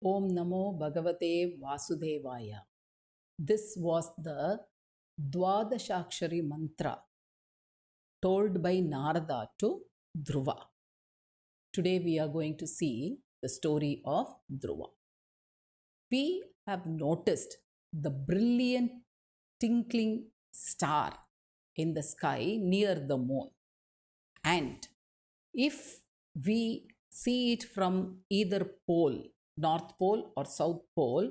Om Namo Bhagavate Vasudevaya. This was the Dwadashakshari mantra told by Narada to Dhruva. Today we are going to see the story of Dhruva. We have noticed the brilliant twinkling star in the sky near the moon. And if we see it from either pole, North Pole or South Pole,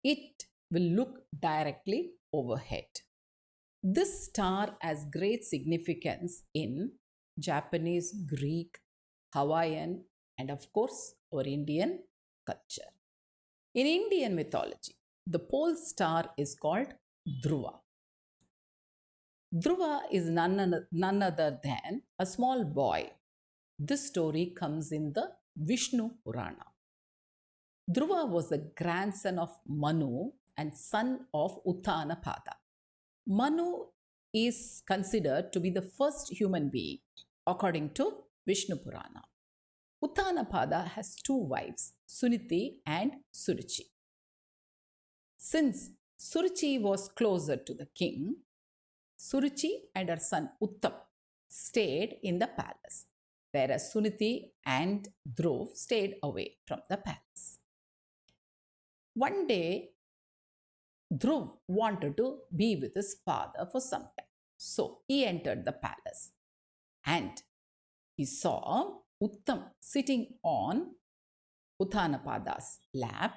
it will look directly overhead. This star has great significance in Japanese, Greek, Hawaiian, and of course, our Indian culture. In Indian mythology, the pole star is called Dhruva. Dhruva is none other than a small boy. This story comes in the Vishnu Purana. Dhruva was the grandson of Manu and son of Uttanapada. Manu is considered to be the first human being according to Vishnu Purana. Uttanapada has two wives, Suniti and Suruchi. Since Suruchi was closer to the king, Suruchi and her son Uttam stayed in the palace, whereas Suniti and Dhruv stayed away from the palace. One day, Dhruv wanted to be with his father for some time. So he entered the palace and he saw Uttam sitting on Uttanapada's lap,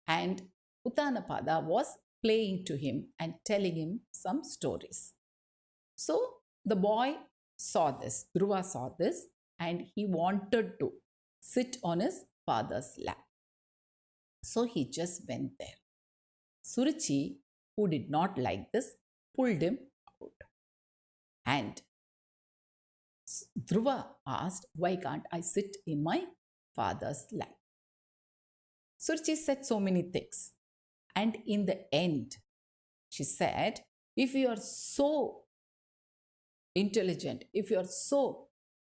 and Uttanapada was playing to him and telling him some stories. So the boy saw this, Dhruva saw this, and he wanted to sit on his father's lap. So he just went there. Suruchi, who did not like this, pulled him out. And Dhruva asked, "Why can't I sit in my father's lap?" Suruchi said so many things. And in the end, she said, "If you are so intelligent, if you are so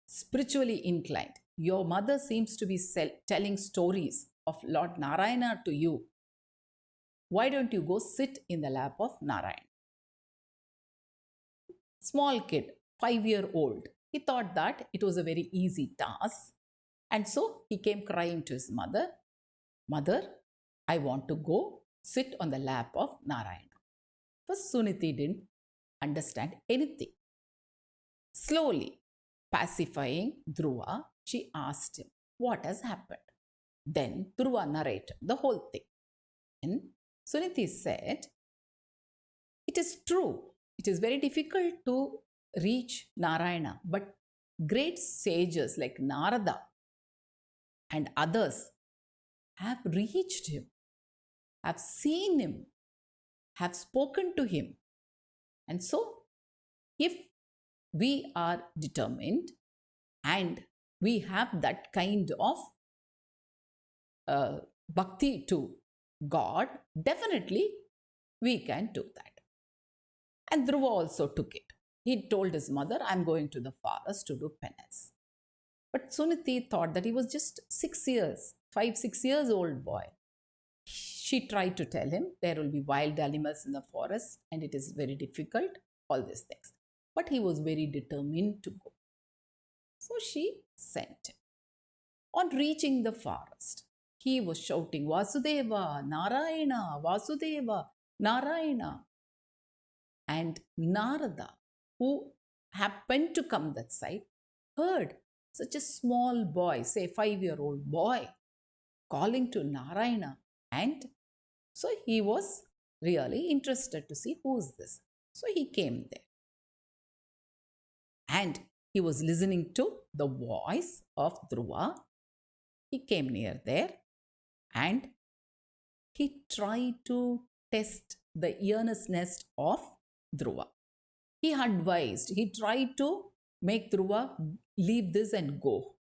spiritually inclined, your mother seems to be telling stories of Lord Narayana to you. Why don't you go sit in the lap of Narayana?" Small kid, 5-year-old, he thought that it was a very easy task. And so he came crying to his mother, "Mother, I want to go sit on the lap of Narayana." First, Suniti didn't understand anything. Slowly, pacifying Dhruva, she asked him what has happened. Then Dhruva narrated the whole thing. And Suniti said, "It is true, it is very difficult to reach Narayana, but great sages like Narada and others have reached him, have seen him, have spoken to him. And so, if we are determined and we have that kind of bhakti to God, definitely we can do that." And Dhruva also took it. He told his mother, "I'm going to the forest to do penance." But Suniti thought that he was just 6 years, 5, 6 years old boy. She tried to tell him there will be wild animals in the forest and it is very difficult, all these things. But he was very determined to go. So she sent him. On reaching the forest, he was shouting, "Vasudeva, Narayana, Vasudeva, Narayana." And Narada, who happened to come that side, heard such a small boy, say 5-year-old boy, calling to Narayana. And so he was really interested to see who is this. So he came there. And he was listening to the voice of Dhruva. He came near there and he tried to test the earnestness of Dhruva. He advised, he tried to make Dhruva leave this and go.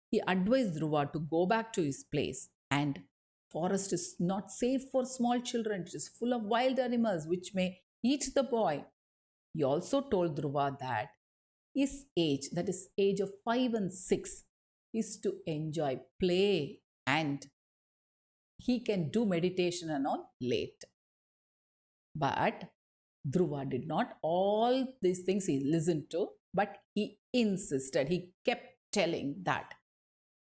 He advised Dhruva to go back to his place, and forest is not safe for small children. It is full of wild animals which may eat the boy. He also told Dhruva that his age, that is age of 5 and 6, is to enjoy play and he can do meditation and all late. But Dhruva did not. All these things he listened to, but he insisted, he kept telling that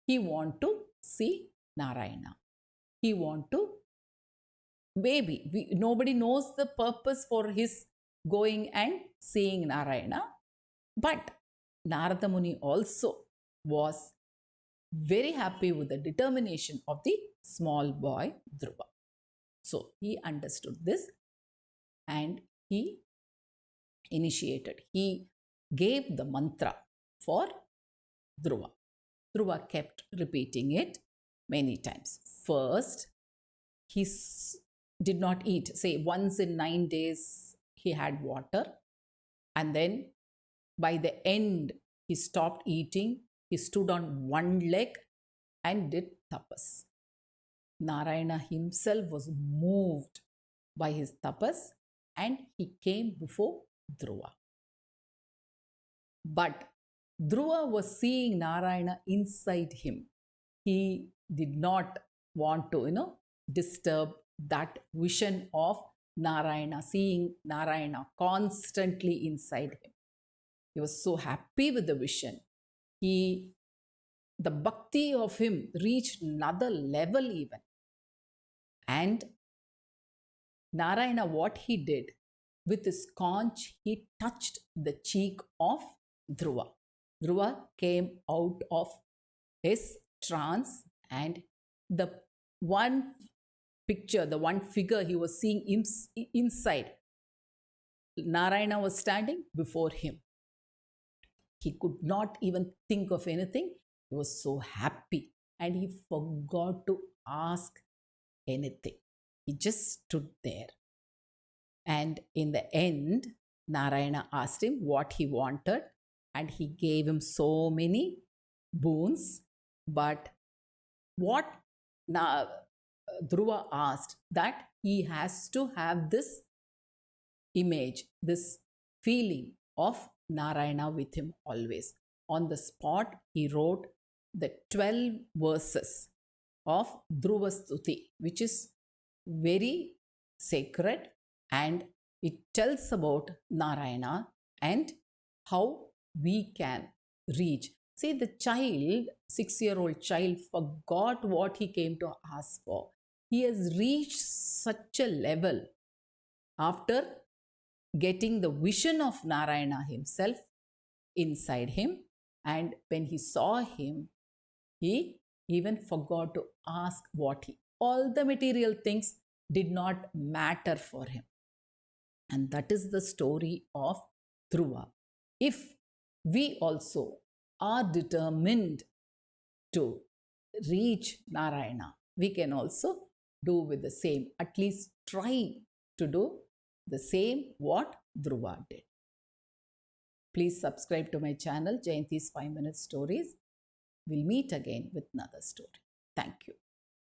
he want to see Narayana. He want to, maybe nobody knows the purpose for his going and seeing Narayana. But Narada Muni also was very happy with the determination of the small boy Dhruva. So he understood this and he initiated, he gave the mantra for Dhruva. Dhruva kept repeating it many times. First, he did not eat. Say once in 9 days he had water, and then by the end he stopped eating. He stood on one leg and did tapas. Narayana himself was moved by his tapas and he came before Dhruva. But Dhruva was seeing Narayana inside him. He did not want to, disturb that vision of Narayana, seeing Narayana constantly inside him. He was so happy with the vision. The bhakti of him reached another level even. And Narayana, what he did, with his conch, he touched the cheek of Dhruva. Dhruva came out of his trance, and the one picture, the one figure he was seeing inside, Narayana was standing before him. He could not even think of anything. He was so happy and he forgot to ask anything. He just stood there. And in the end, Narayana asked him what he wanted and he gave him so many boons. But what Dhruva asked, that he has to have this image, this feeling of Narayana with him always. On the spot, he wrote the 12 verses of Dhruva Stuti, which is very sacred, and it tells about Narayana and how we can reach. See, the child, 6-year-old child, forgot what he came to ask for. He has reached such a level after getting the vision of Narayana himself inside him. And when he saw him, he even forgot to ask all the material things did not matter for him. And that is the story of Dhruva. If we also are determined to reach Narayana, we can also do with the same, at least try to do the same what Dhruva did. Please subscribe to my channel, Jayanthi's 5 Minute Stories. We'll meet again with another story. Thank you.